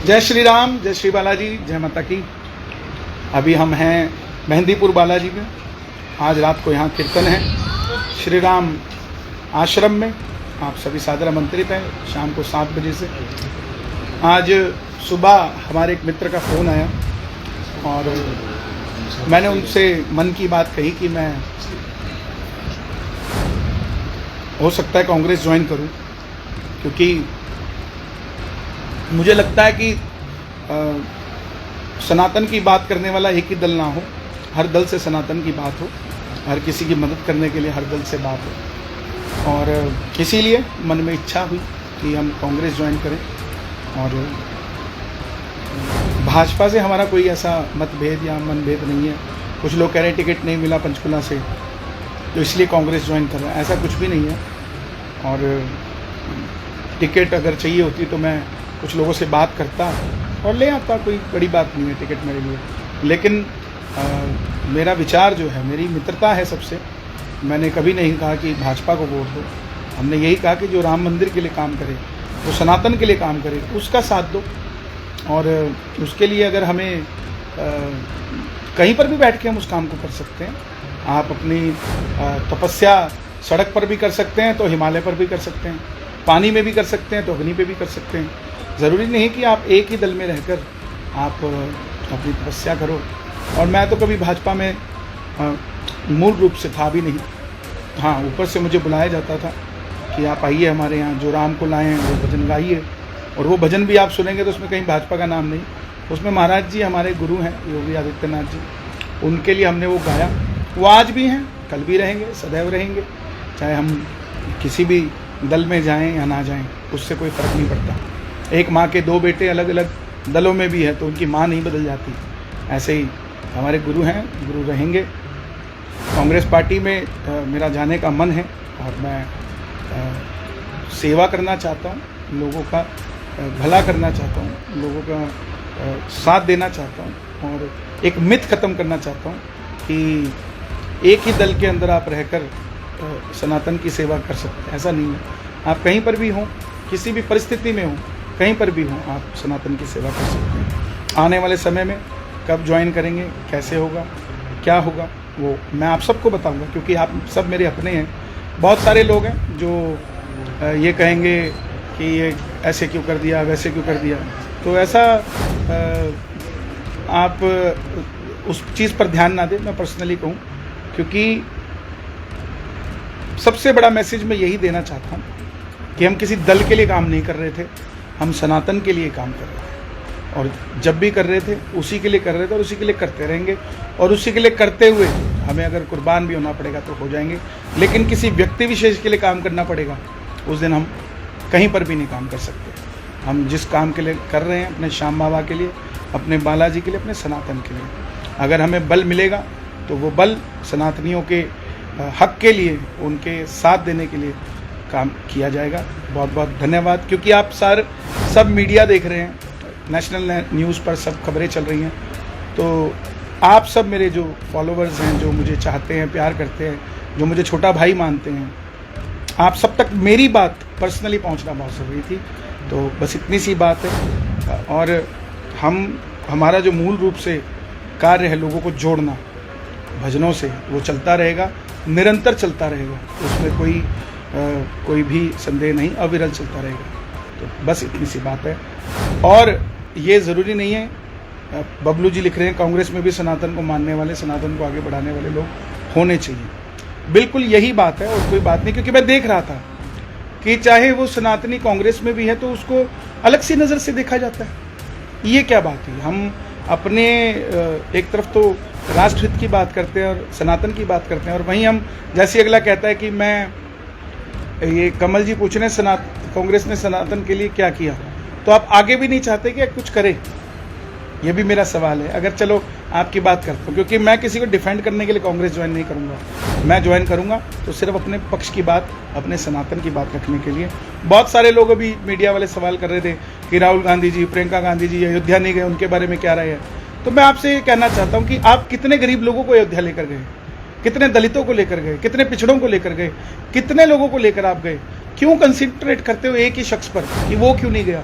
जय श्री राम, जय श्री बालाजी, जय माता की। अभी हम हैं मेहंदीपुर बालाजी में। आज रात को यहाँ कीर्तन है श्री राम आश्रम में। आप सभी सादर आमंत्रित हैं शाम को 7 बजे से। आज सुबह हमारे एक मित्र का फ़ोन आया और मैंने उनसे मन की बात कही कि मैं हो सकता है कांग्रेस ज्वाइन करूं, क्योंकि मुझे लगता है कि सनातन की बात करने वाला एक ही दल ना हो, हर दल से सनातन की बात हो, हर किसी की मदद करने के लिए हर दल से बात हो। और इसीलिए मन में इच्छा हुई कि हम कांग्रेस ज्वाइन करें। और भाजपा से हमारा कोई ऐसा मतभेद या मनभेद नहीं है। कुछ लोग कह रहे हैं टिकट नहीं मिला पंचकुला से तो इसलिए कांग्रेस ज्वाइन कर रहा है, ऐसा कुछ भी नहीं है। और टिकट अगर चाहिए होती तो मैं कुछ लोगों से बात करता और ले आता, कोई बड़ी बात नहीं है टिकट मेरे लिए। लेकिन मेरा विचार जो है, मेरी मित्रता है सबसे। मैंने कभी नहीं कहा कि भाजपा को वोट दो, हमने यही कहा कि जो राम मंदिर के लिए काम करे, जो सनातन के लिए काम करे, उसका साथ दो। और उसके लिए अगर हमें कहीं पर भी बैठ के हम उस काम को कर सकते हैं। आप अपनी तपस्या सड़क पर भी कर सकते हैं तो हिमालय पर भी कर सकते हैं, पानी में भी कर सकते हैं तो अग्नि पे भी कर सकते हैं। ज़रूरी नहीं कि आप एक ही दल में रहकर आप अपनी तपस्या करो। और मैं तो कभी भाजपा में मूल रूप से था भी नहीं। हाँ, ऊपर से मुझे बुलाया जाता था कि आप आइए हमारे यहाँ, जो राम को लाए हैं वो भजन गाइए। और वो भजन भी आप सुनेंगे तो उसमें कहीं भाजपा का नाम नहीं, उसमें महाराज जी हमारे गुरु हैं योगी आदित्यनाथ जी, उनके लिए हमने वो गाया। वो आज भी हैं, कल भी रहेंगे, सदैव रहेंगे। चाहे हम किसी भी दल में जाएं या ना जाएं, उससे कोई फ़र्क नहीं पड़ता। एक माँ के 2 बेटे अलग अलग दलों में भी है तो उनकी माँ नहीं बदल जाती। ऐसे ही हमारे गुरु हैं, गुरु रहेंगे। कांग्रेस पार्टी में मेरा जाने का मन है और मैं सेवा करना चाहता हूँ, लोगों का भला करना चाहता हूँ, लोगों का साथ देना चाहता हूँ। और एक मिथ ख़त्म करना चाहता हूँ कि एक ही दल के अंदर आप रहकर सनातन की सेवा कर सकते हैं, ऐसा नहीं है। आप कहीं पर भी हों, किसी भी परिस्थिति में हों, कहीं पर भी हों, आप सनातन की सेवा कर सकते हैं। आने वाले समय में कब ज्वाइन करेंगे, कैसे होगा, क्या होगा, वो मैं आप सबको बताऊंगा, क्योंकि आप सब मेरे अपने हैं। बहुत सारे लोग हैं जो ये कहेंगे कि ये ऐसे क्यों कर दिया, वैसे क्यों कर दिया। तो ऐसा आप उस चीज़ पर ध्यान ना दें, मैं पर्सनली कहूँ। क्योंकि सबसे बड़ा मैसेज मैं यही देना चाहता हूँ कि हम किसी दल के लिए काम नहीं कर रहे थे, हम सनातन के लिए काम कर रहे थे। और जब भी कर रहे थे उसी के लिए कर रहे थे और उसी के लिए करते रहेंगे। और उसी के लिए करते हुए हमें अगर कुर्बान भी होना पड़ेगा तो हो जाएंगे। लेकिन किसी व्यक्ति विशेष के लिए काम करना पड़ेगा, उस दिन हम कहीं पर भी नहीं काम कर सकते। हम जिस काम के लिए कर रहे हैं, अपने श्याम बाबा के लिए, अपने बालाजी के लिए, अपने सनातन के लिए, अगर हमें बल मिलेगा तो वो बल सनातनियों के हक के लिए, उनके साथ देने के लिए काम किया जाएगा। बहुत बहुत धन्यवाद। क्योंकि आप सब मीडिया देख रहे हैं, नेशनल न्यूज़ पर सब खबरें चल रही हैं, तो आप सब मेरे जो फॉलोवर्स हैं, जो मुझे चाहते हैं, प्यार करते हैं, जो मुझे छोटा भाई मानते हैं, आप सब तक मेरी बात पर्सनली पहुंचना बहुत ज़रूरी थी। तो बस इतनी सी बात है। और हमारा जो मूल रूप से कार्य है लोगों को जोड़ना भजनों से, वो चलता रहेगा, निरंतर चलता रहेगा, उसमें कोई भी संदेह नहीं, अविरल चलता रहेगा। तो बस इतनी सी बात है। और ये ज़रूरी नहीं है, बबलू जी लिख रहे हैं कांग्रेस में भी सनातन को मानने वाले, सनातन को आगे बढ़ाने वाले लोग होने चाहिए। बिल्कुल यही बात है और कोई बात नहीं। क्योंकि मैं देख रहा था कि चाहे वो सनातनी कांग्रेस में भी है तो उसको अलग सी नज़र से देखा जाता है। ये क्या बात है? हम अपने एक तरफ तो राष्ट्रहित की बात करते हैं और सनातन की बात करते हैं, और वहीं हम, जैसे अगला कहता है कि मैं, ये कमल जी पूछ रहे हैं कांग्रेस ने सनातन के लिए क्या किया, तो आप आगे भी नहीं चाहते कि कुछ करें? ये भी मेरा सवाल है। अगर चलो आपकी बात करता हूँ, क्योंकि मैं किसी को डिफेंड करने के लिए कांग्रेस ज्वाइन नहीं करूँगा। मैं ज्वाइन करूँगा तो सिर्फ अपने पक्ष की बात, अपने सनातन की बात रखने के लिए। बहुत सारे लोग अभी मीडिया वाले सवाल कर रहे थे कि राहुल गांधी जी, प्रियंका गांधी जी अयोध्या नहीं गए, उनके बारे में क्या राय है। तो मैं आपसे ये कहना चाहता हूँ कि आप कितने गरीब लोगों को अयोध्या लेकर गए, कितने दलितों को लेकर गए, कितने पिछड़ों को लेकर गए, कितने लोगों को लेकर आप गए? क्यों कंसिडरेट करते हो एक ही शख्स पर कि वो क्यों नहीं गया?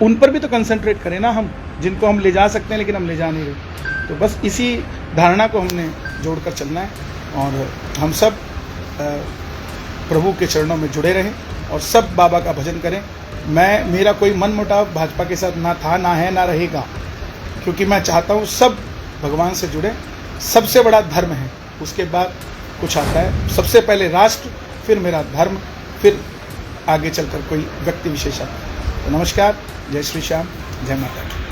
उन पर भी तो कंसंट्रेट करें ना हम, जिनको हम ले जा सकते हैं लेकिन हम ले जा नहीं रहे। तो बस इसी धारणा को हमने जोड़कर चलना है और हम सब प्रभु के चरणों में जुड़े रहें और सब बाबा का भजन करें। मेरा कोई मन मुटाव भाजपा के साथ ना था, ना है, ना रहेगा, क्योंकि मैं चाहता हूँ सब भगवान से जुड़े। सबसे बड़ा धर्म है, उसके बाद कुछ आता है। सबसे पहले राष्ट्र, फिर मेरा धर्म, फिर आगे चलकर कोई व्यक्ति विशेष आता है। तो नमस्कार, जय श्री श्याम, जय माता दी।